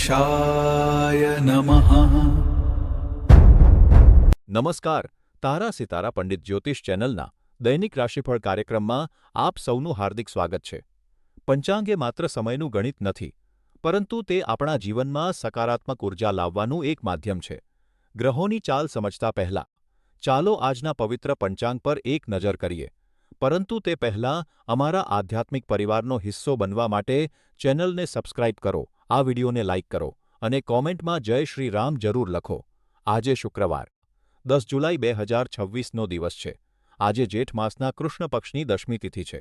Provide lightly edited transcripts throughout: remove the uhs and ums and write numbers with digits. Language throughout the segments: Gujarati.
ગણેશાય નમઃ. નમસ્કાર. તારા સિતારા પંડિત જ્યોતિષ ચેનલના દૈનિક રાશિફળ કાર્યક્રમમાં આપ સૌનું હાર્દિક સ્વાગત છે. પંચાંગ એ માત્ર સમયનું ગણિત નથી, પરંતુ તે આપણા જીવનમાં સકારાત્મક ઉર્જા લાવવાનું એક માધ્યમ છે. ગ્રહોની ચાલ સમજતા પહેલા, ચાલો આજના પવિત્ર પંચાંગ પર એક નજર કરીએ. પરંતુ તે પહેલાં અમારા આધ્યાત્મિક પરિવારનો હિસ્સો બનવા માટે ચેનલને સબસ્ક્રાઇબ કરો, આ વિડીયોને લાઇક કરો અને કોમેન્ટમાં જય શ્રી રામ જરૂર લખો. આજે શુક્રવાર 10 જુલાઈ 2026નો દિવસ છે. આજે જેઠ માસના કૃષ્ણ પક્ષની દશમી તિથિ છે.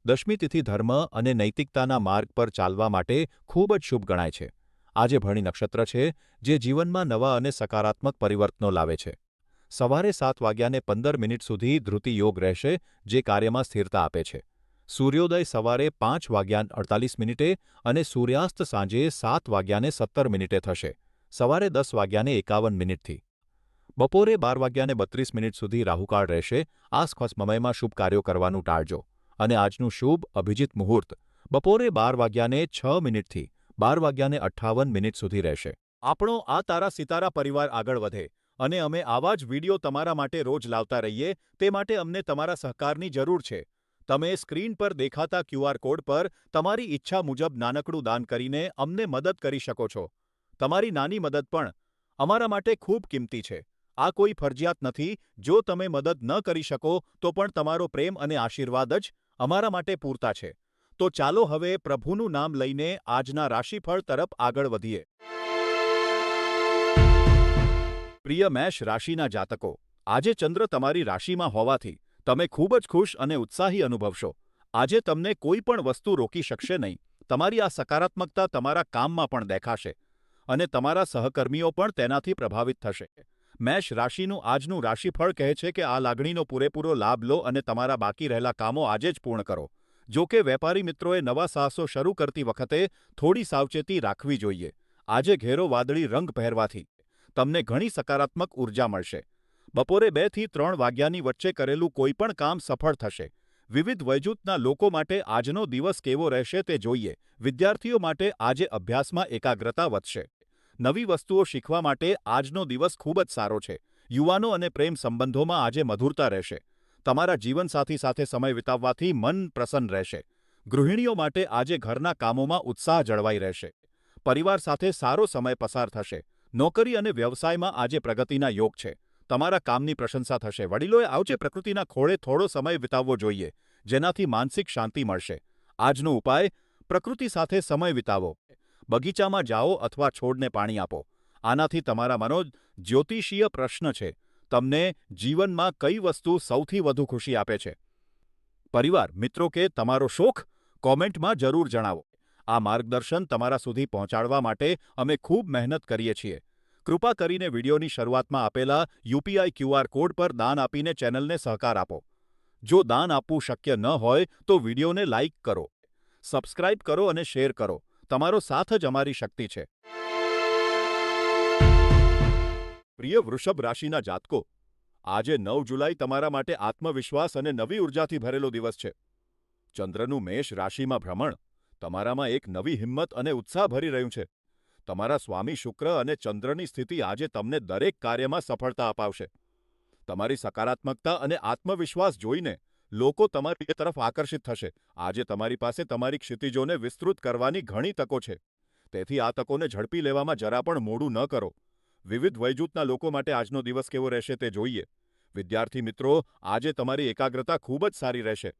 દશમી તિથિ ધર્મ અને નૈતિકતાના માર્ગ પર ચાલવા માટે ખૂબ જ શુભ ગણાય છે. આજે ભરણી નક્ષત્ર છે, જે જીવનમાં નવા અને સકારાત્મક પરિવર્તનો લાવે છે. સવારે 7:15 સુધી ધૃતિ યોગ રહેશે, જે કાર્યમાં સ્થિરતા આપે છે. સૂર્યોદય સવારે 5:48 અને સૂર્યાસ્ત સાંજે 7:17 થશે. સવારે 10:51થી. બપોરે 12:32 સુધી રાહુકાળ રહેશે. આ સમયમાં શુભ કાર્યો કરવાનું ટાળજો. અને આજનું શુભ અભિજીત મુહૂર્ત બપોરે 12:06 થી 12:58 સુધી રહેશે. આપણો આ તારા સિતારા પરિવાર આગળ વધે અને અમે આવા જ વિડીયો તમારા માટે રોજ લાવતા રહીએ, તે માટે અમને તમારા સહકારની જરૂર છે. તમે સ્ક્રીન પર દેખાતા QR કોડ પર તમારી ઈચ્છા મુજબ નાનકડું દાન કરીને અમને મદદ કરી શકો છો. તમારી નાની મદદ પણ અમારા માટે ખૂબ કિંમતી છે. આ કોઈ ફરજિયાત નથી. જો તમે મદદ ન કરી શકો તો પણ તમારો પ્રેમ અને આશીર્વાદ જ અમારા માટે પૂરતા છે. તો ચાલો હવે પ્રભુનું નામ લઈને આજના રાશિફળ તરફ આગળ વધીએ. પ્રિય મેષ રાશિના જાતકો, આજે ચંદ્ર તમારી રાશિમાં હોવાથી તમે ખૂબ જ ખુશ અને ઉત્સાહી અનુભવશો. આજે તમને કોઈ પણ વસ્તુ રોકી શકશે નહીં. તમારી આ સકારાત્મકતા તમારા કામમાં પણ દેખાશે અને તમારા સહકર્મીઓ પણ તેનાથી પ્રભાવિત થશે. મેષ રાશિનું આજનું રાશિફળ કહે છે કે આ લાગણીનો પૂરેપૂરો લાભ લો અને તમારા બાકી રહેલા કામો આજે જ પૂર્ણ કરો. જો કે વેપારી મિત્રોએ નવા સાહસો શરૂ કરતી વખતે થોડી સાવચેતી રાખવી જોઈએ. આજે ઘેરો વાદળી રંગ પહેરવાથી તમને ઘણી સકારાત્મક ઉર્જા મળશે. બપોરે 2 થી 3 વાગ્યાની વચ્ચે કરેલું કોઈ પણ કામ સફળ થશે. વિવિધ વયજૂથના લોકો માટે આજનો દિવસ કેવો રહેશે તે જોઈએ. વિદ્યાર્થીઓ માટે આજે અભ્યાસમાં એકાગ્રતા વધશે. નવી વસ્તુઓ શીખવા માટે આજનો દિવસ ખૂબ જ સારો છે. યુવાનો અને પ્રેમ સંબંધોમાં આજે મધુરતા રહેશે. તમારા જીવનસાથી સાથે સમય વિતાવવાથી મન પ્રસન્ન રહેશે. ગૃહિણીઓ માટે આજે ઘરના કામોમાં ઉત્સાહ જળવાઈ રહેશે. પરિવાર સાથે સારો સમય પસાર થશે. નોકરી અને વ્યવસાયમાં આજે પ્રગતિના યોગ છે. તમારા કામની પ્રશંસા થશે. વડીલોએ આવજે પ્રકૃતિના ખોળે થોડો સમય વિતાવવો જોઈએ, જેનાથી માનસિક શાંતિ મળશે. આજનો ઉપાય, પ્રકૃતિ સાથે સમય વિતાવો. બગીચામાં જાઓ અથવા છોડને પાણી આપો. આનાથી તમારા મનો જ્યોતિષીય પ્રશ્ન છે. તમને જીવનમાં કઈ વસ્તુ સૌથી વધુ ખુશી આપે છે? પરિવાર, મિત્રો કે તમારો શોખ? કોમેન્ટમાં જરૂર જણાવો. આ માર્ગદર્શન તમારા સુધી પહોંચાડવા માટે અમે ખૂબ મહેનત કરીએ છીએ. કૃપા કરીને વિડીયોની શરૂઆતમાં આપેલા UPI QR કોડ પર દાન આપીને ચેનલને સહકાર આપો. જો દાન આપવું શક્ય ન હોય તો વિડીયોને લાઇક કરો, સબસ્ક્રાઇબ કરો અને શેર કરો. તમારો સાથ જ અમારી શક્તિ છે. પ્રિય વૃષભ રાશિના જાતકો, આજે 9 જુલાઈ તમારા માટે આત્મવિશ્વાસ અને નવી ઉર્જાથી ભરેલો દિવસ છે. ચંદ્રનું મેષ રાશિમાં ભ્રમણ તમારામાં એક નવી હિંમત અને ઉત્સાહ ભરી રહ્યું છે. તમારા સ્વામી શુક્ર અને ચંદ્રની સ્થિતિ આજે તમને દરેક કાર્યમાં સફળતા અપાવશે. તમારી સકારાત્મકતા અને આત્મવિશ્વાસ જોઈને લોકો તમારી તરફ આકર્ષિત થશે. આજે તમારી પાસે તમારી ક્ષિતિજોને વિસ્તૃત કરવાની ઘણી તકો છે. તેથી આ તકોને ઝડપી લેવામાં જરા પણ મોડું ન કરો. વિવિધ વયજૂથના લોકો માટે આજનો દિવસ કેવો રહેશે તે જોઈએ. વિદ્યાર્થી મિત્રો, આજે તમારી એકાગ્રતા ખૂબ જ સારી રહેશે.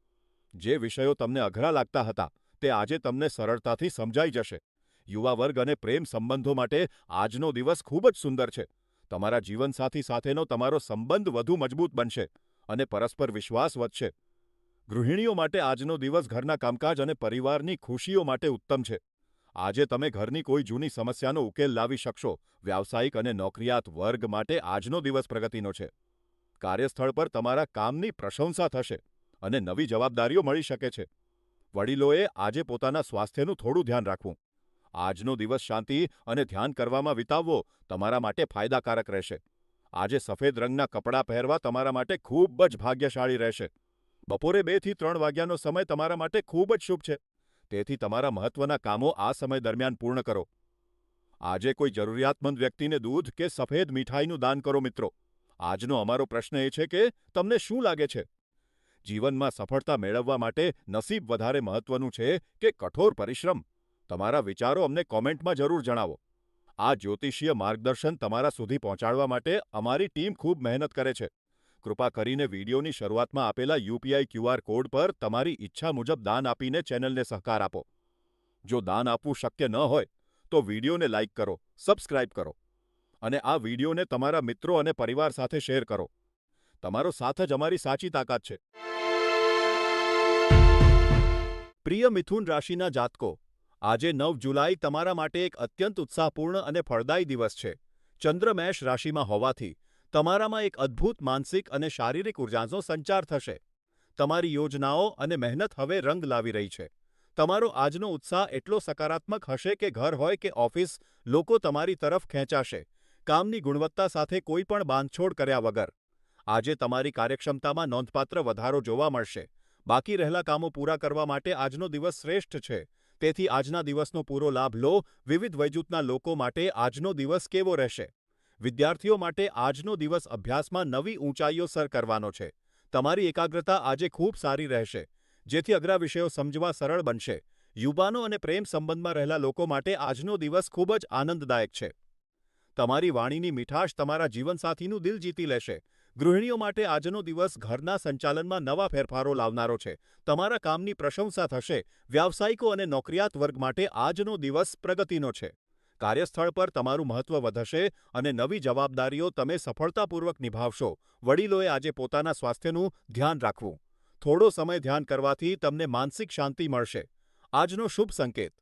જે વિષયો તમને અઘરા લાગતા હતા તે આજે તમને સરળતાથી સમજાઈ જશે. યુવા વર્ગ અને પ્રેમ સંબંધો માટે આજનો દિવસ ખૂબ જ સુંદર છે. તમારા જીવનસાથી સાથેનો તમારો સંબંધ વધુ મજબૂત બનશે અને પરસ્પર વિશ્વાસ વધશે. ગૃહિણીઓ માટે આજનો દિવસ ઘરના કામકાજ અને પરિવારની ખુશીઓ માટે ઉત્તમ છે. આજે તમે ઘરની કોઈ જૂની સમસ્યાનો ઉકેલ લાવી શકશો. વ્યાવસાયિક અને નોકરિયાત વર્ગ માટે આજનો દિવસ પ્રગતિનો છે. કાર્યસ્થળ પર તમારા કામની પ્રશંસા થશે અને નવી જવાબદારીઓ મળી શકે છે. વડીલોએ આજે પોતાના સ્વાસ્થ્યનું થોડું ધ્યાન રાખવું. આજનો દિવસ શાંતિ અને ધ્યાન કરવામાં વિતાવવો તમારા માટે ફાયદાકારક રહેશે. આજે સફેદ રંગના કપડાં પહેરવા તમારા માટે ખૂબ જ ભાગ્યશાળી રહેશે. બપોરે 2 થી 3 વાગ્યાનો સમય તમારા માટે ખૂબ જ શુભ છે. તેથી તમારા મહત્વના કામો આ સમય દરમિયાન પૂર્ણ કરો. આજે કોઈ જરૂરિયાતમંદ વ્યક્તિને દૂધ કે સફેદ મીઠાઈનું દાન કરો મિત્રો. આજનો અમારો પ્રશ્ન એ છે કે તમને શું લાગે છે? જીવનમાં સફળતા મેળવવા માટે નસીબ વધારે મહત્વનું છે કે કઠોર પરિશ્રમ? તમારા વિચારો અમને કોમેન્ટમાં જરૂર જણાવો. આ જ્યોતિષીય માર્ગદર્શન તમારા સુધી પહોંચાડવા માટે અમારી ટીમ ખૂબ મહેનત કરે છે. કૃપા કરીને વિડીયોની શરૂઆતમાં આપેલા યુપીઆઈ ક્યુઆર કોડ પર તમારી ઈચ્છા મુજબ દાન આપીને ચેનલને સહકાર આપો. જો દાન આપવું શક્ય ન હોય, તો વિડીયોને લાઇક કરો, સબસ્ક્રાઇબ કરો અને આ વિડીયોને તમારા મિત્રો અને પરિવાર સાથે શેર કરો. તમારો સાથ જ અમારી સાચી તાકાત છે. પ્રિય મિથુન રાશિના જાતકો, આજે 9 જુલાઈ તમારા માટે એક અત્યંત ઉત્સાહપૂર્ણ અને ફળદાયી દિવસ છે. ચંદ્ર મેષ રાશિમાં હોવાથી તમારામાં એક અદ્ભુત માનસિક અને શારીરિક ઉર્જાનો સંચાર થશે. તમારી યોજનાઓ અને મહેનત હવે રંગ લાવી રહી છે. તમારો આજનો ઉત્સાહ એટલો સકારાત્મક હશે કે ઘર હોય કે ઓફિસ, લોકો તમારી તરફ ખેંચાશે. કામની ગુણવત્તા સાથે કોઈ પણ બાંધછોડ કર્યા વગર. આજે તમારી કાર્યક્ષમતામાં નોંધપાત્ર વધારો જોવા મળશે. બાકી રહેલા કામો પૂરા કરવા માટે આજનો દિવસ શ્રેષ્ઠ છે. તેથી આજના દિવસનો પૂરો લાભ લો. વિવિધ વયજૂથના લોકો માટે આજનો દિવસ કેવો રહેશે? વિદ્યાર્થીઓ માટે આજનો દિવસ અભ્યાસમાં નવી ઊંચાઈઓ સર કરવાનો છે. તમારી એકાગ્રતા આજે ખૂબ સારી રહેશે, જેથી અઘરા વિષયો સમજવા સરળ બનશે. યુવાનો અને પ્રેમ સંબંધમાં રહેલા લોકો માટે આજનો દિવસ ખૂબ જ આનંદદાયક છે. તમારી વાણીની મીઠાશ તમારા જીવનસાથીનું દિલ જીતી લેશે. ગૃહિણીઓ માટે આજનો દિવસ ઘરના સંચાલનમાં નવા ફેરફારો લાવનારો છે. તમારા કામની પ્રશંસા થશે. વ્યાવસાયિકો અને નોકરિયાત વર્ગ માટે આજનો દિવસ પ્રગતિનો છે. કાર્યસ્થળ પર તમારું મહત્વ વધશે અને નવી જવાબદારીઓ તમે સફળતાપૂર્વક નિભાવશો. વડીલોએ આજે પોતાના સ્વાસ્થ્યનું ધ્યાન રાખવું. થોડો સમય ધ્યાન કરવાથી તમને માનસિક શાંતિ મળશે. આજનો શુભ સંકેત.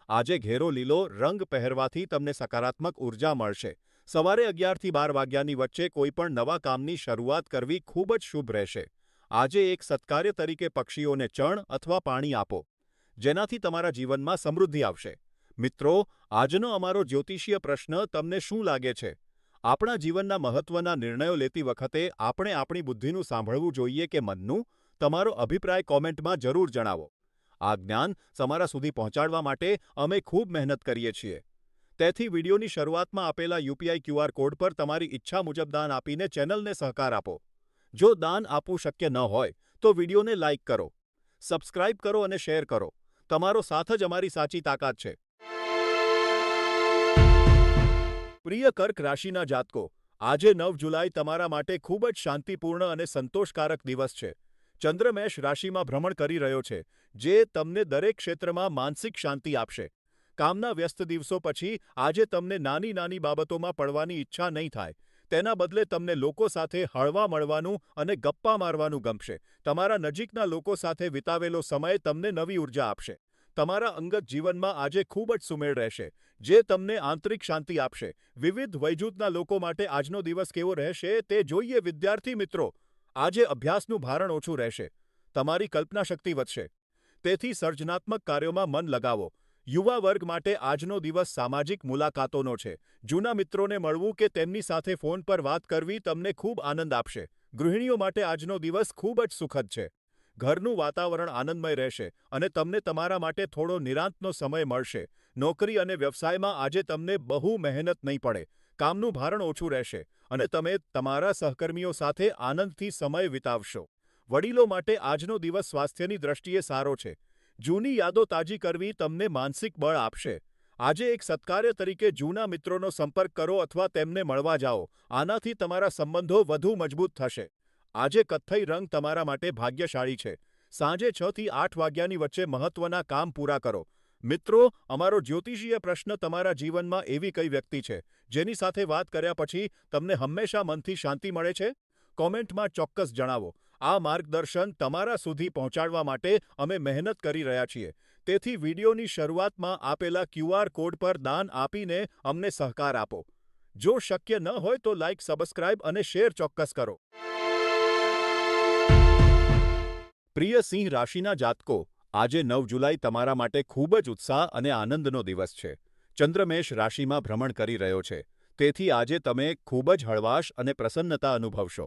આજે ઘેરો લીલો રંગ પહેરવાથી તમને સકારાત્મક ઉર્જા મળશે. સવારે 11 થી 12 વાગ્યાની વચ્ચે કોઈપણ નવા કામની શરૂઆત કરવી ખૂબ જ શુભ રહેશે. આજે એક સત્કાર્ય તરીકે પક્ષીઓને ચણ અથવા પાણી આપો, જેનાથી તમારા જીવનમાં સમૃદ્ધિ આવશે. મિત્રો, આજનો અમારો જ્યોતિષીય પ્રશ્ન તમને શું લાગે છે? આપણા જીવનના મહત્વના નિર્ણયો લેતી વખતે આપણે આપણી બુદ્ધિનું સાંભળવું જોઈએ કે મનનું? તમારો અભિપ્રાય કોમેન્ટમાં જરૂર જણાવો. આ જ્ઞાન તમારા સુધી પહોંચાડવા માટે અમે ખૂબ મહેનત કરીએ છીએ. તેથી વિડીયોની શરૂઆતમાં આપેલા યુપીઆઈ ક્યુઆર કોડ પર તમારી ઈચ્છા મુજબ દાન આપીને ચેનલને સહકાર આપો. જો દાન આપવું શક્ય ન હોય, તો વિડીયોને લાઇક કરો, સબસ્ક્રાઇબ કરો અને શેર કરો. તમારો સાથ જ અમારી સાચી તાકાત છે. પ્રિય કર્ક રાશિના જાતકો, આજે 9 જુલાઈ તમારા માટે ખૂબ જ શાંતિપૂર્ણ અને સંતોષકારક દિવસ છે. ચંદ્ર મેષ રાશિમાં ભ્રમણ કરી રહ્યો છે, જે તમને દરેક ક્ષેત્રમાં માનસિક શાંતિ આપશે. કામના વ્યસ્ત દિવસો પછી આજે તમને નાની નાની બાબતોમાં પડવાની ઈચ્છા નહીં થાય. તેના બદલે તમને લોકો સાથે હળવા મળવાનું અને ગપ્પા મારવાનું ગમશે. તમારા નજીકના લોકો સાથે વિતાવેલો સમય તમને નવી ઉર્જા આપશે. તમારા અંગત જીવનમાં આજે ખૂબ જ સુમેળ રહેશે, જે તમને આંતરિક શાંતિ આપશે. વિવિધ વયજૂથના લોકો માટે આજનો દિવસ કેવો રહેશે તે જોઈએ. વિદ્યાર્થી મિત્રો, આજે અભ્યાસનું ભારણ ઓછું રહેશે. તમારી કલ્પના શક્તિ વધશે. તેથી સર્જનાત્મક કાર્યોમાં મન લગાવો. યુવા વર્ગ માટે આજનો દિવસ સામાજિક મુલાકાતોનો છે. જૂના મિત્રોને મળવું કે તેમની સાથે ફોન પર વાત કરવી તમને ખૂબ આનંદ આપશે. ગૃહિણીઓ માટે આજનો દિવસ ખૂબ જ સુખદ છે. ઘરનું વાતાવરણ આનંદમય રહેશે અને તમને તમારા માટે થોડો નિરાંતનો સમય મળશે. નોકરી અને વ્યવસાયમાં આજે તમને બહુ મહેનત નહીં પડે. કામનું ભારણ ઓછું રહેશે અને તમે તમારા સહકર્મીઓ સાથે આનંદથી સમય વિતાવશો. વડીલો માટે આજનો દિવસ સ્વાસ્થ્યની દ્રષ્ટિએ સારો છે. જૂની યાદો તાજી કરવી તમને માનસિક બળ આપશે. આજે એક સત્કાર્ય તરીકે જૂના મિત્રોનો સંપર્ક કરો અથવા તેમને મળવા જાઓ. આનાથી તમારા સંબંધો વધુ મજબૂત થશે. આજે કથ્થઈ રંગ તમારા માટે ભાગ્યશાળી છે. સાંજે 6 થી 8 વાગ્યાની વચ્ચે મહત્વના કામ પૂરા કરો. મિત્રો, અમારો જ્યોતિષીય પ્રશ્ન તમારા જીવનમાં એવી કઈ વ્યક્તિ છે, જેની સાથે વાત કર્યા પછી તમને હંમેશા મનથી શાંતિ મળે છે? કોમેન્ટમાં ચોક્કસ જણાવો. આ માર્ગદર્શન તમારા સુધી પહોંચાડવા માટે અમે મહેનત કરી રહ્યા છીએ. તેથી વિડીયોની શરૂઆતમાં આપેલા ક્યુઆર કોડ પર દાન આપીને અમને સહકાર આપો. જો શક્ય ન હોય તો લાઇક, સબસ્ક્રાઇબ અને શેર ચોક્કસ કરો. પ્રિય સિંહ રાશિના જાતકો, આજે 9 જુલાઈ તમારા માટે ખૂબ જ ઉત્સાહ અને આનંદનો દિવસ છે. ચંદ્ર મેષ રાશિમાં ભ્રમણ કરી રહ્યો છે. તેથી આજે તમે ખૂબ જ હળવાશ અને પ્રસન્નતા અનુભવશો.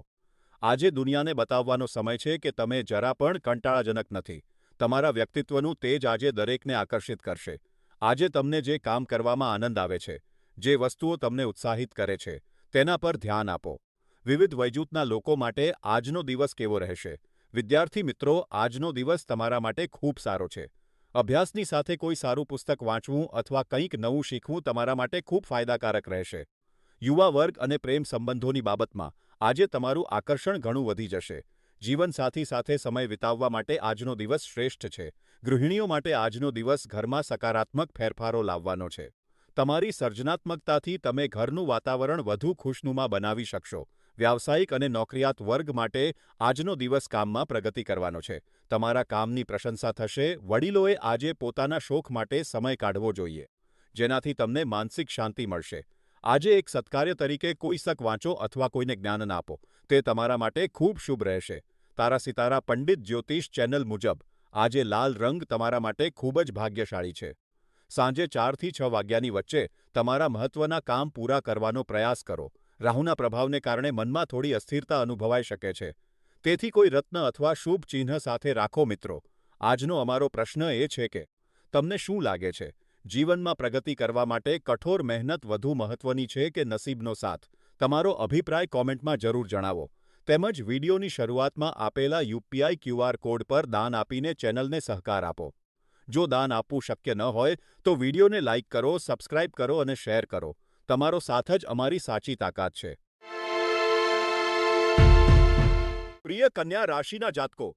આજે દુનિયાને બતાવવાનો સમય છે કે તમે જરા પણ કંટાળાજનક નથી. તમારા વ્યક્તિત્વનું તેજ આજે દરેકને આકર્ષિત કરશે. આજે તમને જે કામ કરવામાં આનંદ આવે છે, જે વસ્તુઓ તમને ઉત્સાહિત કરે છે તેના પર ધ્યાન આપો. વિવિધ વયજૂથના લોકો માટે આજનો દિવસ કેવો રહેશે? વિદ્યાર્થી મિત્રો, આજનો દિવસ તમારા માટે ખૂબ સારો છે. અભ્યાસની સાથે કોઈ સારું પુસ્તક વાંચવું અથવા કંઈક નવું શીખવું તમારા માટે ખૂબ ફાયદાકારક રહેશે. યુવા વર્ગ અને પ્રેમ સંબંધોની બાબતમાં આજે તમારું આકર્ષણ ઘણું વધી જશે. જીવનસાથી સાથે સમય વિતાવવા માટે આજનો દિવસ શ્રેષ્ઠ છે. ગૃહિણીઓ માટે આજનો દિવસ ઘરમાં સકારાત્મક ફેરફારો લાવવાનો છે. તમારી સર્જનાત્મકતાથી તમે ઘરનું વાતાવરણ વધુ ખુશનુમા બનાવી શકશો. વ્યાવસાયિક અને નોકરિયાત વર્ગ માટે આજનો દિવસ કામમાં પ્રગતિ કરવાનો છે. તમારા કામની પ્રશંસા થશે. વડીલોએ આજે પોતાના શોખ માટે સમય કાઢવો જોઈએ, જેનાથી તમને માનસિક શાંતિ મળશે. આજે એક સત્કાર્ય તરીકે કોઈ પુસ્તક વાંચો અથવા કોઈને જ્ઞાન આપો. તે તમારા માટે ખૂબ શુભ રહેશે. તારા સિતારા પંડિત જ્યોતિષ ચેનલ મુજબ આજે લાલ રંગ તમારા માટે ખૂબ જ ભાગ્યશાળી છે. સાંજે 4 થી 6 વાગ્યાની વચ્ચે તમારા મહત્વના કામ પૂરા કરવાનો પ્રયાસ કરો. રાહુના પ્રભાવને કારણે મનમાં થોડી અસ્થિરતા અનુભવાઈ શકે છે. તેથી કોઈ રત્ન અથવા શુભ ચિહ્ન સાથે રાખો મિત્રો. આજનો અમારો પ્રશ્ન એ છે કે તમને શું લાગે છે? જીવનમાં પ્રગતિ કરવા માટે કઠોર મહેનત વધુ મહત્વની છે કે નસીબનો સાથ? તમારો અભિપ્રાય કોમેન્ટમાં જરૂર જણાવો. તેમજ વિડીયોની શરૂઆતમાં આપેલા યુપીઆઈ ક્યુઆર કોડ પર દાન આપીને ચેનલને સહકાર આપો. જો દાન આપવું શક્ય ન હોય તો વિડીયોને લાઇક કરો, સબસ્ક્રાઇબ કરો અને શેર કરો. તમારો સાથ જ અમારી સાચી તાકાત છે. પ્રિય કન્યા રાશિના જાતકો,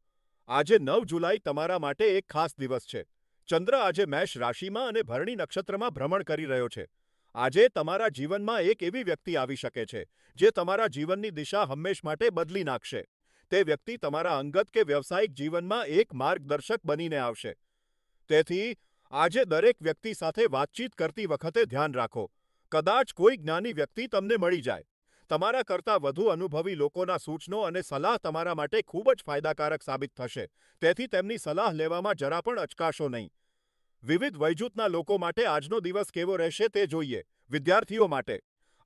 આજે 9 જુલાઈ તમારા માટે એક ખાસ દિવસ છે. ચંદ્ર આજે મેષ રાશિમાં અને ભરણી નક્ષત્રમાં ભ્રમણ કરી રહ્યો છે. આજે તમારા જીવનમાં એક એવી વ્યક્તિ આવી શકે છે જે તમારા જીવનની દિશા હંમેશ માટે બદલી નાખશે. તે વ્યક્તિ તમારા અંગત કે વ્યવસાયિક જીવનમાં એક માર્ગદર્શક બનીને આવશે. તેથી આજે દરેક વ્યક્તિ સાથે વાતચીત કરતી વખતે ધ્યાન રાખો. કદાચ કોઈ જ્ઞાની વ્યક્તિ તમને મળી જાય. તમારા કરતાં વધુ અનુભવી લોકોના સૂચનો અને સલાહ તમારા માટે ખૂબ જ ફાયદાકારક સાબિત થશે. તેથી તેમની સલાહ લેવામાં જરા પણ અચકાશો નહીં. વિવિધ વયજૂથના લોકો માટે આજનો દિવસ કેવો રહેશે તે જોઈએ. વિદ્યાર્થીઓ માટે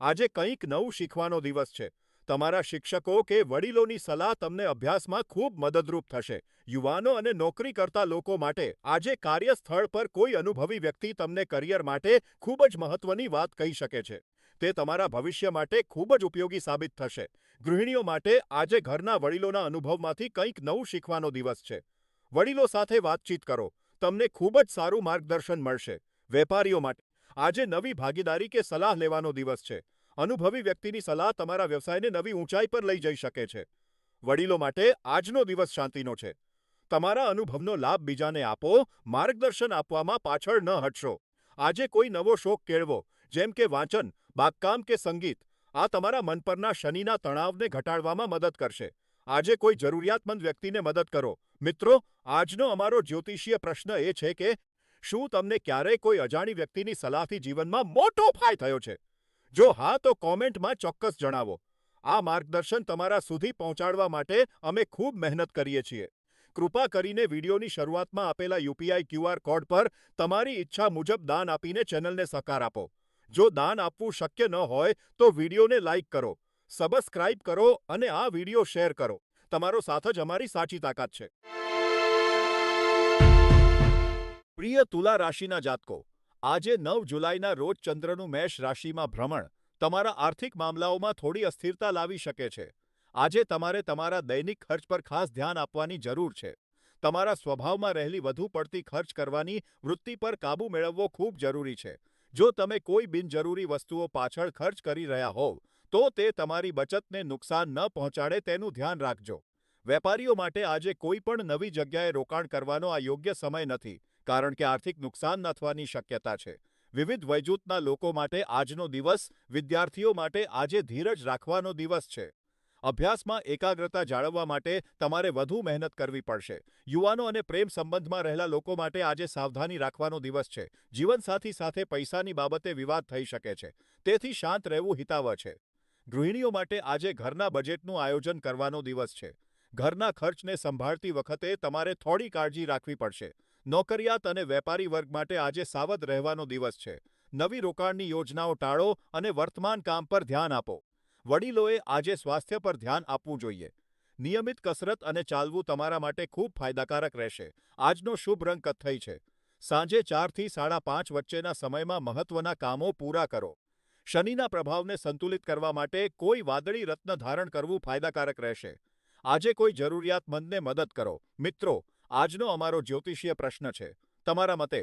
આજે કંઈક નવું શીખવાનો દિવસ છે. તમારા શિક્ષકો કે વડીલોની સલાહ તમને અભ્યાસમાં ખૂબ મદદરૂપ થશે. યુવાનો અને નોકરી કરતા લોકો માટે આજે કાર્યસ્થળ પર કોઈ અનુભવી વ્યક્તિ તમને કરિયર માટે ખૂબ જ મહત્વની વાત કહી શકે છે. તે તમારા ભવિષ્ય માટે ખૂબ જ ઉપયોગી સાબિત થશે. ગૃહિણીઓ માટે આજે ઘરના વડીલોના અનુભવમાંથી કંઈક નવું શીખવાનો દિવસ છે. વડીલો સાથે વાતચીત કરો. તમને ખૂબ જ સારું માર્ગદર્શન મળશે. વેપારીઓ માટે આજે નવી ભાગીદારી કે સલાહ લેવાનો દિવસ છે. અનુભવી વ્યક્તિની સલાહ તમારા વ્યવસાયને નવી ઊંચાઈ પર લઈ જઈ શકે છે. વડીલો માટે આજનો દિવસ શાંતિનો છે. તમારા અનુભવનો લાભ બીજાને આપો. માર્ગદર્શન આપવામાં પાછળ ન હટશો. આજે કોઈ નવો શોખ કેળવો, જેમ કે વાંચન, બાગકામ કે સંગીત. આ તમારા મન પરના શનિના તણાવને ઘટાડવામાં મદદ કરશે. આજે કોઈ જરૂરિયાતમંદ વ્યક્તિને મદદ કરો. મિત્રો, આજનો અમારો જ્યોતિષીય પ્રશ્ન એ છે કે શું તમને ક્યારેય કોઈ અજાણી વ્યક્તિની સલાહથી જીવનમાં મોટો ફાય થયો છે? જો હા, તો કોમેન્ટમાં ચોક્કસ જણાવો. આ માર્ગદર્શન તમારા સુધી પહોંચાડવા માટે અમે ખૂબ મહેનત કરીએ છીએ. કૃપા કરીને વિડીયોની શરૂઆતમાં આપેલા યુપીઆઈ ક્યુઆર કોડ પર તમારી ઈચ્છા મુજબ દાન આપીને ચેનલને સહકાર આપો. જો દાન આપવું શક્ય ન હોય તો વિડીયોને લાઇક કરો, સબસ્ક્રાઇબ કરો અને આ વિડીયો શેર કરો. તમારો સાથ જ અમારી સાચી તાકાત છે. પ્રિય તુલા રાશિના જાતકો, આજે 9 જુલાઈના રોજ ચંદ્રનું મેષ રાશિમાં ભ્રમણ તમારા આર્થિક મામલાઓમાં થોડી અસ્થિરતા લાવી શકે છે. આજે તમારે તમારા દૈનિક ખર્ચ પર ખાસ ધ્યાન આપવાની જરૂર છે. તમારા સ્વભાવમાં રહેલી વધુ પડતી ખર્ચ કરવાની વૃત્તિ પર કાબૂ મેળવવો ખૂબ જરૂરી છે. જો તમે કોઈ બિનજરૂરી વસ્તુઓ પાછળ ખર્ચ કરી રહ્યા હોવ, તો તે તમારી બચતને નુકસાન ન પહોંચાડે તેનું ધ્યાન રાખજો. વેપારીઓ માટે આજે કોઈ પણ નવી જગ્યાએ રોકાણ કરવાનો આ યોગ્ય સમય નથી, કારણ કે આર્થિક નુકસાન થવાની શક્યતા છે. વિવિધ વયજૂથના લોકો માટે આજનો દિવસ, વિદ્યાર્થીઓ માટે આજે ધીરજ રાખવાનો દિવસ છે. અભ્યાસમાં એકાગ્રતા જાળવવા માટે તમારે વધુ મહેનત કરવી પડશે. યુવાનો અને પ્રેમ સંબંધમાં રહેલા લોકો માટે આજે સાવધાની રાખવાનો દિવસ છે. જીવનસાથી સાથે પૈસાની બાબતે વિવાદ થઈ શકે છે. તેથી શાંત રહેવું હિતાવહ છે. ગૃહિણીઓ માટે આજે ઘરના બજેટનું આયોજન કરવાનો દિવસ છે. ઘરના ખર્ચને સંભાળતી વખતે તમારે થોડી કાળજી રાખવી પડશે. નોકરિયાત અને વેપારી વર્ગ માટે આજે સાવધ રહેવાનો દિવસ છે. નવી રોકાણની યોજનાઓ ટાળો અને વર્તમાન કામ પર ધ્યાન આપો. વડીલોએ આજે સ્વાસ્થ્ય પર ધ્યાન આપવું જોઈએ. નિયમિત કસરત અને ચાલવું તમારા માટે ખૂબ ફાયદાકારક રહેશે. આજનો શુભ રંગ કથ્થઈ છે. સાંજે 4 થી 5:30 વચ્ચેના સમયમાં મહત્વના કામો પૂરા કરો. શનિના પ્રભાવને સંતુલિત કરવા માટે કોઈ વાદળી રત્ન ધારણ કરવું ફાયદાકારક રહેશે. આજે કોઈ જરૂરિયાતમંદને મદદ કરો. મિત્રો, આજનો અમારો જ્યોતિષીય પ્રશ્ન છે. તમારા મતે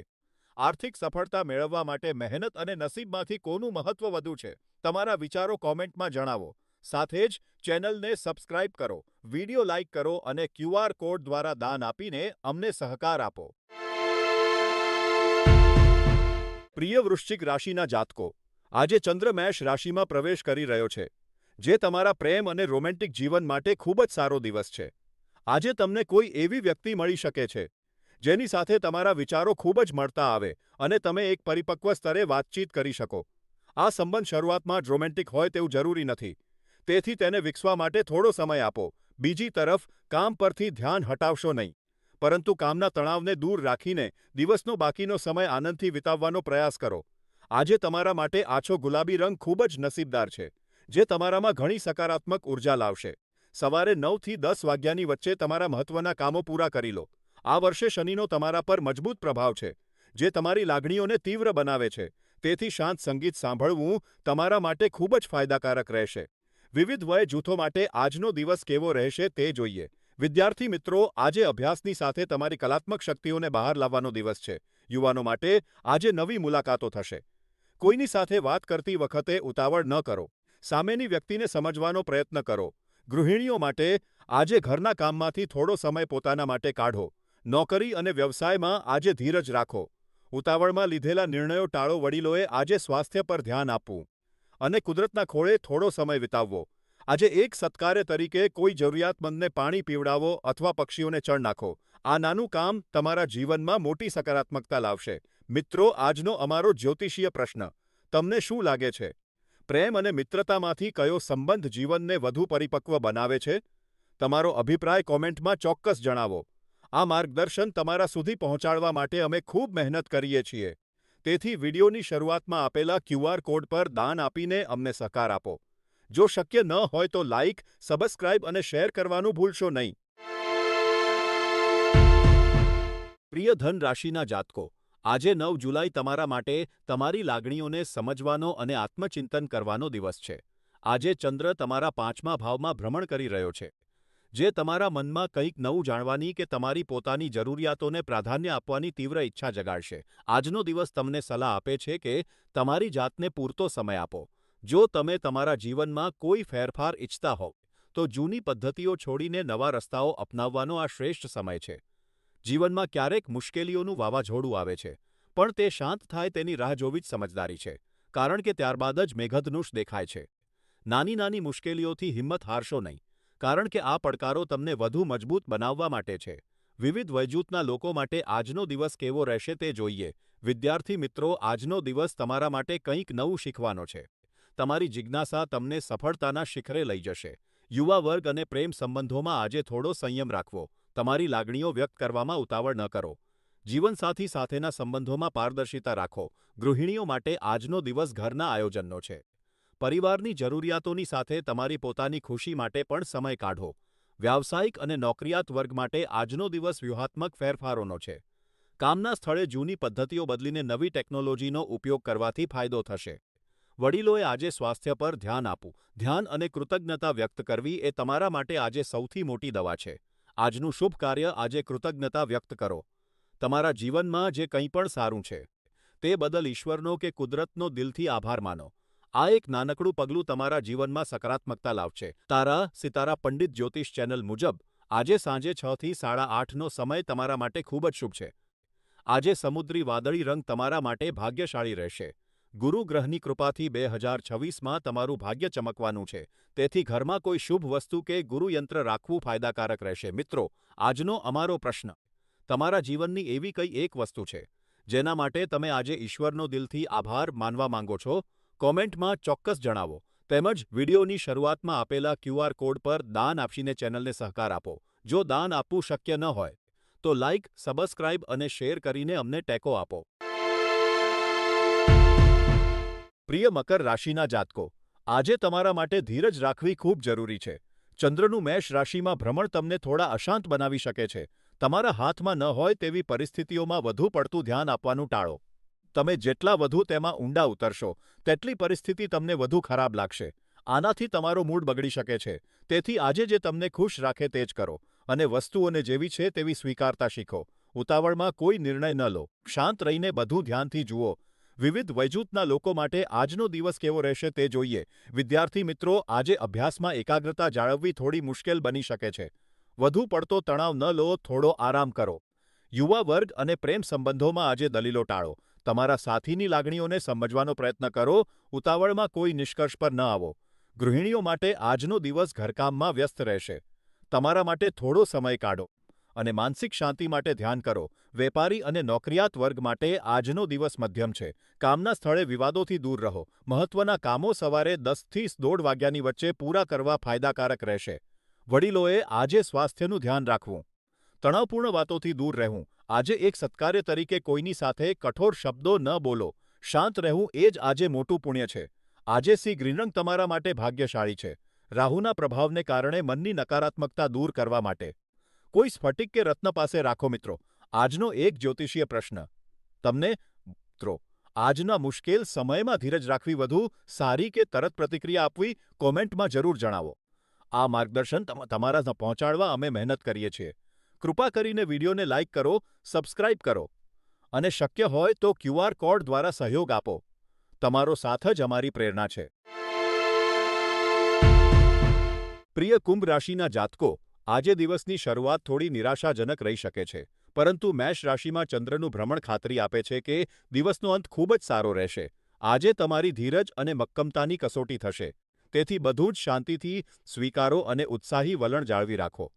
આર્થિક સફળતા મેળવવા માટે મહેનત અને નસીબમાંથી કોનું મહત્વ વધુ છે? તમારા વિચારો કોમેન્ટમાં જણાવો. સાથે જ ચેનલને સબસ્ક્રાઇબ કરો, વિડીયો લાઇક કરો અને QR કોડ દ્વારા દાન આપીને અમને સહકાર આપો. પ્રિય વૃશ્ચિક રાશિના જાતકો, આજે ચંદ્ર મેષ રાશિમાં પ્રવેશ કરી રહ્યો છે, જે તમારા પ્રેમ અને રોમેન્ટિક જીવન માટે ખૂબ જ સારો દિવસ છે. આજે તમને કોઈ એવી વ્યક્તિ મળી શકે છે જેની સાથે તમારા વિચારો ખૂબ જ મળતા આવે અને તમે એક પરિપક્વ સ્તરે વાતચીત કરી શકો. આ સંબંધ શરૂઆતમાં જ રોમેન્ટિક હોય તેવું જરૂરી નથી, તેથી તેને વિકસવા માટે થોડો સમય આપો. બીજી તરફ, કામ પરથી ધ્યાન હટાવશો નહીં, પરંતુ કામના તણાવને દૂર રાખીને દિવસનો બાકીનો સમય આનંદથી વિતાવવાનો પ્રયાસ કરો. આજે તમારા માટે આછો ગુલાબી રંગ ખૂબ જ નસીબદાર છે, જે તમારામાં ઘણી સકારાત્મક ઉર્જા લાવશે. સવારે 9 થી 10 વાગ્યાની વચ્ચે તમારા મહત્વના કામો પૂરા કરી લો. આ વર્ષે શનિનો તમારા પર મજબૂત પ્રભાવ છે, જે તમારી લાગણીઓને તીવ્ર બનાવે છે. તેથી શાંત સંગીત સાંભળવું તમારા માટે ખૂબ જ ફાયદાકારક રહેશે. વિવિધ વય જૂથો માટે આજનો દિવસ કેવો રહેશે તે જોઈએ. વિદ્યાર્થી મિત્રો, આજે અભ્યાસની સાથે તમારી કલાત્મક શક્તિઓને બહાર લાવવાનો દિવસ છે. યુવાનો માટે આજે નવી મુલાકાતો થશે. કોઈની સાથે વાત કરતી વખતે ઉતાવળ ન કરો. સામેની વ્યક્તિને સમજવાનો પ્રયત્ન કરો. ગૃહિણીઓ માટે આજે ઘરના કામમાંથી થોડો સમય પોતાના માટે કાઢો. નોકરી અને વ્યવસાયમાં આજે ધીરજ રાખો. ઉતાવળમાં લીધેલા નિર્ણયો ટાળો. વડીલોએ આજે સ્વાસ્થ્ય પર ધ્યાન આપવું અને કુદરતના ખોળે થોડો સમય વિતાવવો. આજે એક સત્કાર્ય તરીકે કોઈ જરૂરિયાતમંદને પાણી પીવડાવો અથવા પક્ષીઓને ચણ નાખો. આ નાનું કામ તમારા જીવનમાં મોટી સકારાત્મકતા લાવશે. મિત્રો, આજનો અમારો જ્યોતિષીય પ્રશ્ન. તમને શું લાગે છે? પ્રેમ અને મિત્રતામાંથી કયો સંબંધ જીવનને વધુ પરિપક્વ બનાવે છે? તમારો અભિપ્રાય કોમેન્ટમાં ચોક્કસ જણાવો. આ માર્ગદર્શન તમારા સુધી પહોંચાડવા માટે અમે ખૂબ મહેનત કરીએ છીએ. તેથી વિડીયોની શરૂઆતમાં આપેલા QR કોડ પર દાન આપીને અમને સહકાર આપો. જો શક્ય ન હોય તો લાઇક, સબસ્ક્રાઇબ અને શેર કરવાનું ભૂલશો નહીં. પ્રિય ધન રાશિના જાતકો, આજે 9 જુલાઈ તમારા માટે તમારી લાગણીઓને સમજવાનો અને આત્મચિંતન કરવાનો દિવસ છે. આજે ચંદ્ર તમારા 5મા ભાવમાં ભ્રમણ કરી રહ્યો છે, જે તમારા મનમાં કંઈક નવું જાણવાની કે તમારી પોતાની જરૂરિયાતોને પ્રાધાન્ય આપવાની તીવ્ર ઈચ્છા જગાડશે. આજનો દિવસ તમને સલાહ આપે છે કે તમારી જાતને પૂરતો સમય આપો. જો તમે તમારા જીવનમાં કોઈ ફેરફાર ઈચ્છતા હોવ, તો જૂની પદ્ધતિઓ છોડીને નવા રસ્તાઓ અપનાવવાનો આ શ્રેષ્ઠ સમય છે. જીવનમાં ક્યારેક મુશ્કેલીઓનું વાવાઝોડું આવે છે, પણ તે શાંત થાય તેની રાહ જોવી જ સમજદારી છે, કારણ કે ત્યારબાદ જ મેઘધનુષ દેખાય છે. નાની નાની મુશ્કેલીઓથી હિંમત હારશો નહીં, કારણ કે આ પડકારો તમને વધુ મજબૂત બનાવવા માટે છે. વિવિધ વયજૂથના લોકો માટે આજનો દિવસ કેવો રહેશે તે જોઈએ. વિદ્યાર્થી મિત્રો, આજનો દિવસ તમારા માટે કંઈક નવું શીખવાનો છે. તમારી જિજ્ઞાસા તમને સફળતાના શિખરે લઈ જશે. યુવા વર્ગ અને પ્રેમ સંબંધોમાં આજે થોડો સંયમ રાખવો. તમારી લાગણીઓ વ્યક્ત કરવામાં ઉતાવળ ન કરો. જીવનસાથી સાથેના સંબંધોમાં પારદર્શિતા રાખો. ગૃહિણીઓ માટે આજનો દિવસ ઘરના આયોજનનો છે. પરિવારની જરૂરિયાતોની સાથે તમારી પોતાની ખુશી માટે પણ સમય કાઢો. વ્યાવસાયિક અને નોકરિયાત વર્ગ માટે આજનો દિવસ વ્યૂહાત્મક ફેરફારોનો છે. કામના સ્થળે જૂની પદ્ધતિઓ બદલીને નવી ટેકનોલોજીનો ઉપયોગ કરવાથી ફાયદો થશે. વડીલોએ આજે સ્વાસ્થ્ય પર ધ્યાન આપવું. ધ્યાન અને કૃતજ્ઞતા વ્યક્ત કરવી એ તમારા માટે આજે સૌથી મોટી દવા છે. આજનું શુભ કાર્ય આજે કૃતજ્ઞતા વ્યક્ત કરો. તમારા જીવનમાં જે કંઈ પણ સારું છે, તે બદલ ઈશ્વરનો કે કુદરતનો દિલથી આભાર માનો. આ એક નાનકડું પગલું તમારા જીવનમાં સકારાત્મકતા લાવશે. તારા સિતારા પંડિત જ્યોતિષ ચેનલ મુજબ આજે સાંજે 6 થી 8:30નો સમય તમારા માટે ખૂબ જ શુભ છે. આજે સમુદ્રી વાદળી રંગ તમારા માટે ભાગ્યશાળી રહેશે. ગુરુ ગ્રહની કૃપાથી 2026માં તમારું ભાગ્ય ચમકવાનું છે. તેથી ઘરમાં કોઈ શુભ વસ્તુ કે ગુરુયંત્ર રાખવું ફાયદાકારક રહેશે. મિત્રો, આજનો અમારો પ્રશ્ન. તમારા જીવનની એવી કઈ એક વસ્તુ છે જેના માટે તમે આજે ઈશ્વરનો દિલથી આભાર માનવા માંગો છો? કોમેન્ટમાં ચોક્કસ જણાવો. તેમજ વિડીયોની શરૂઆતમાં આપેલા QR કોડ પર દાન આપીને ચેનલને સહકાર આપો. જો દાન આપવું શક્ય ન હોય, તો લાઇક, સબસ્ક્રાઇબ અને શેર કરીને અમને ટેકો આપો. પ્રિય મકર રાશિના જાતકો, આજે તમારા માટે ધીરજ રાખવી ખૂબ જરૂરી છે. ચંદ્રનું મેષ રાશિમાં ભ્રમણ તમને થોડા અશાંત બનાવી શકે છે. તમારા હાથમાં ન હોય તેવી પરિસ્થિતિઓમાં વધુ પડતું ધ્યાન આપવાનું ટાળો. તમે જેટલા વધુ તેમાં ઊંડા ઉતરશો તેટલી પરિસ્થિતિ તમને વધુ ખરાબ લાગશે. આનાથી તમારો મૂડ બગડી શકે છે. તેથી આજે જે તમને ખુશ રાખે તે જ કરો અને વસ્તુઓને જેવી છે તેવી સ્વીકારતા શીખો. ઉતાવળમાં કોઈ નિર્ણય ન લો. શાંત રહીને બધું ધ્યાનથી જુઓ. વિવિધ વયજૂથના લોકો માટે આજનો દિવસ કેવો રહેશે તે જોઈએ. વિદ્યાર્થી મિત્રો, આજે અભ્યાસમાં એકાગ્રતા જાળવવી થોડી મુશ્કેલ બની શકે છે. વધુ પડતો તણાવ ન લો, થોડો આરામ કરો. યુવા વર્ગ અને પ્રેમ સંબંધોમાં આજે દલીલો ટાળો. તમારા સાથીની લાગણીઓને સમજવાનો પ્રયત્ન કરો. ઉતાવળમાં કોઈ નિષ્કર્ષ પર ન આવો. ગૃહિણીઓ માટે આજનો દિવસ ઘરકામમાં વ્યસ્ત રહેશે. તમારા માટે થોડો સમય કાઢો અને માનસિક શાંતિ માટે ધ્યાન કરો. વેપારી અને નોકરિયાત વર્ગ માટે આજનો દિવસ મધ્યમ છે. કામના સ્થળે વિવાદોથી દૂર રહો. મહત્વના કામો સવારે 10થી 1:30 વાગ્યાની વચ્ચે પૂરા કરવા ફાયદાકારક રહેશે. વડીલોએ આજે સ્વાસ્થ્યનું ધ્યાન રાખવું. તણાવપૂર્ણ વાતોથી દૂર રહેવું. આજે એક સત્કાર્ય તરીકે કોઈની સાથે કઠોર શબ્દો ન બોલો. શાંત રહેવું એ જ આજે મોટું પુણ્ય છે. આજે સી ગ્રીન રંગ તમારા માટે ભાગ્યશાળી છે. રાહુના પ્રભાવને કારણે મનની નકારાત્મકતા દૂર કરવા માટે કોઈ સ્ફટિક કે રત્ન પાસે રાખો મિત્રો. આજનો એક જ્યોતિષીય પ્રશ્ન તમને મિત્રો આજના મુશ્કેલ સમયમાં ધીરજ રાખવી વધુ સારી કે તરત પ્રતિક્રિયા આપવી કોમેન્ટમાં જરૂર જણાવો. આ માર્ગદર્શન તમારા પહોંચાડવા અમે મહેનત કરીએ છીએ. કૃપા કરીને વિડીયોને લાઇક કરો, સબસ્ક્રાઇબ કરો અને શક્ય હોય તો QR કોડ દ્વારા સહયોગ આપો. તમારો સાથ જ અમારી પ્રેરણા છે. પ્રિય કુંભ રાશિના જાતકો, આજે દિવસની શરૂઆત થોડી નિરાશાજનક રહી શકે છે. પરંતુ મેષ રાશિમાં ચંદ્રનું ભ્રમણ ખાતરી આપે છે કે દિવસનો અંત ખૂબ જ સારો રહેશે. આજે તમારી ધીરજ અને મક્કમતાની કસોટી થશે. તેથી બધું જ શાંતિથી સ્વીકારો અને ઉત્સાહી વલણ જાળવી રાખો.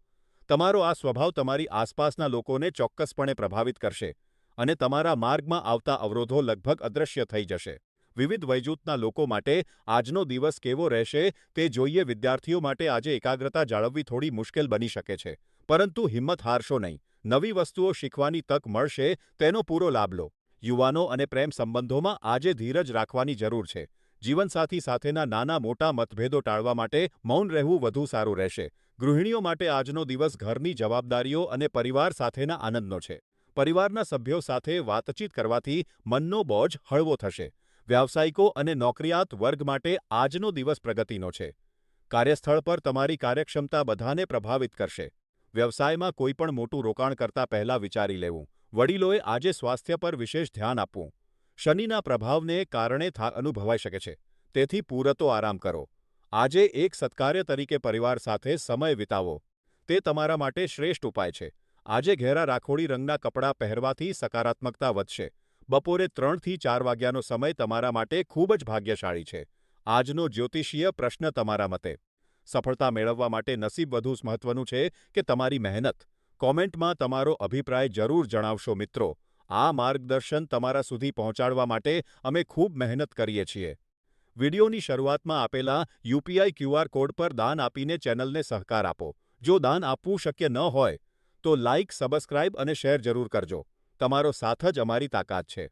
તમારો આ સ્વભાવ તમારી આસપાસના લોકોને ચોક્કસપણે પ્રભાવિત કરશે અને તમારા માર્ગમાં આવતા અવરોધો લગભગ અદૃશ્ય થઈ જશે. વિવિધ વયજૂથના લોકો માટે આજનો દિવસ કેવો રહેશે તે જોઈએ. વિદ્યાર્થીઓ માટે આજે એકાગ્રતા જાળવવી થોડી મુશ્કેલ બની શકે છે. પરંતુ હિંમત હારશો નહીં. નવી વસ્તુઓ શીખવાની તક મળશે તેનો પૂરો લાભ લો. યુવાનો અને પ્રેમ સંબંધોમાં આજે ધીરજ રાખવાની જરૂર છે. જીવનસાથી સાથેના નાના મોટા મતભેદો ટાળવા માટે મૌન રહેવું વધુ સારું રહેશે. ગૃહિણીઓ માટે આજનો દિવસ ઘરની જવાબદારીઓ અને પરિવાર સાથેના આનંદનો છે. પરિવારના સભ્યો સાથે વાતચીત કરવાથી મનનો બોજ હળવો થશે. વ્યાવસાયિકો અને નોકરિયાત વર્ગ માટે આજનો દિવસ પ્રગતિનો છે. કાર્યસ્થળ પર તમારી કાર્યક્ષમતા બધાને પ્રભાવિત કરશે. વ્યવસાયમાં કોઈ પણ મોટું રોકાણ કરતા પહેલા વિચારી લેવું. વડીલોએ આજે સ્વાસ્થ્ય પર વિશેષ ધ્યાન આપવું. શનિના પ્રભાવને કારણે થાક અનુભવાઈ શકે છે. તેથી પૂરતો આરામ કરો. આજે એક સત્કાર્ય તરીકે પરિવાર સાથે સમય વિતાવો. તે તમારા માટે શ્રેષ્ઠ ઉપાય છે. આજે ઘેરા રાખોડી રંગના કપડાં પહેરવાથી સકારાત્મકતા વધશે. બપોરે 3થી 4 વાગ્યાનો સમય તમારા માટે ખૂબ જ ભાગ્યશાળી છે. આજનો જ્યોતિષીય પ્રશ્ન તમારા મતે. સફળતા મેળવવા માટે નસીબ વધુ મહત્વનું છે કે તમારી મહેનત? કોમેન્ટમાં તમારો અભિપ્રાય જરૂર જણાવશો મિત્રો. આ માર્ગદર્શન તમારા સુધી પહોંચાડવા માટે અમે ખૂબ મહેનત કરીએ છીએ. વિડીયોની શરૂઆતમાં આપેલા UPI QR કોડ પર દાન આપીને ચેનલને સહકાર આપો. જો દાન આપવું શક્ય ન હોય તો લાઇક, સબસ્ક્રાઇબ અને શેર જરૂર કરજો. તમારો સાથ જ અમારી તાકાત છે.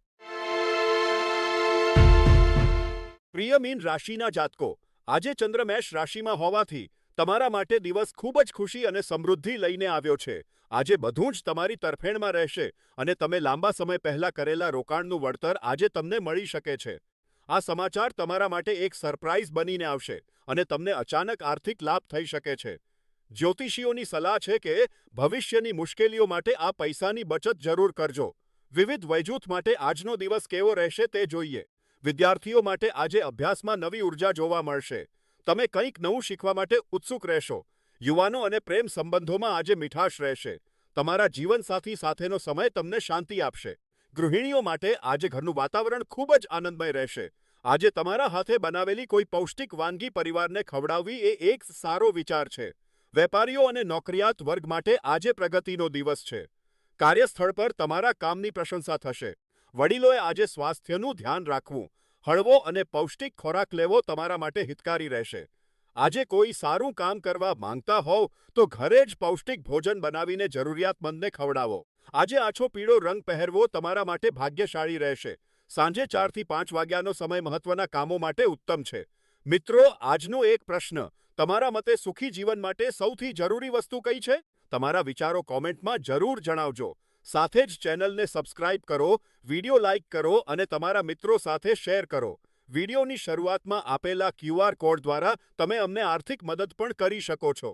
પ્રિય મીન રાશિના જાતકો, આજે ચંદ્ર મેષ રાશિમાં હોવાથી તમારા માટે દિવસ ખૂબ જ ખુશી અને સમૃદ્ધિ લઈને આવ્યો છે. આજે બધું જ તમારી તરફેણમાં રહેશે અને તમે લાંબા સમય પહેલા કરેલા રોકાણનું વળતર આજે તમને મળી શકે છે. આ સમાચાર તમારા માટે એક સરપ્રાઇઝ બનીને આવશે અને તમને અચાનક આર્થિક લાભ થઈ શકે છે. જ્યોતિષીઓની સલાહ છે કે ભવિષ્યની મુશ્કેલીઓ માટે આ પૈસાની બચત જરૂર કરજો. વિવિધ વયજૂથ માટે આજનો દિવસ કેવો રહેશે તે જોઈએ. વિદ્યાર્થીઓ માટે આજે અભ્યાસમાં નવી ઉર્જા જોવા મળશે. તમે કંઈક નવું શીખવા માટે ઉત્સુક રહેશો. યુવાનો અને પ્રેમ સંબંધોમાં આજે મીઠાશ રહેશે. તમારા જીવનસાથી સાથેનો સમય તમને શાંતિ આપશે. ગૃહિણીઓ માટે આજે ઘરનું વાતાવરણ ખૂબ જ આનંદમય રહેશે. આજે તમારા હાથે બનાવેલી કોઈ પૌષ્ટિક વાનગી પરિવારને ખવડાવવી એ એક સારો વિચાર છે. વેપારીઓ અને નોકરિયાત વર્ગ માટે આજે પ્રગતિનો દિવસ છે. કાર્યસ્થળ પર તમારા કામની પ્રશંસા થશે. વડીલોએ આજે સ્વાસ્થ્યનું ધ્યાન રાખવું. હળવો અને પૌષ્ટિક ખોરાક લેવો તમારા માટે હિતકારી રહેશે. આજે કોઈ સારું કામ કરવા માંગતા હોવ તો ઘરે જ પૌષ્ટિક ભોજન બનાવીને જરૂરિયાતમંદને ખવડાવો. આજે આછો પીળો રંગ પહેરવો તમારા માટે ભાગ્યશાળી રહેશે. સાંજે 4થી 5 વાગ્યાનો સમય મહત્વના કામો માટે ઉત્તમ છે. મિત્રો, આજનો એક પ્રશ્ન. તમારા મતે સુખી જીવન માટે સૌથી જરૂરી વસ્તુ કઈ છે? તમારા વિચારો કોમેન્ટમાં જરૂર જણાવજો. સાથે જ ચેનલને સબસ્ક્રાઇબ કરો, વિડિયો લાઇક કરો અને તમારા મિત્રો સાથે શેર કરો. વિડિયોની શરૂઆતમાં આપેલા QR કોડ દ્વારા તમે અમને આર્થિક મદદ પણ કરી શકો છો.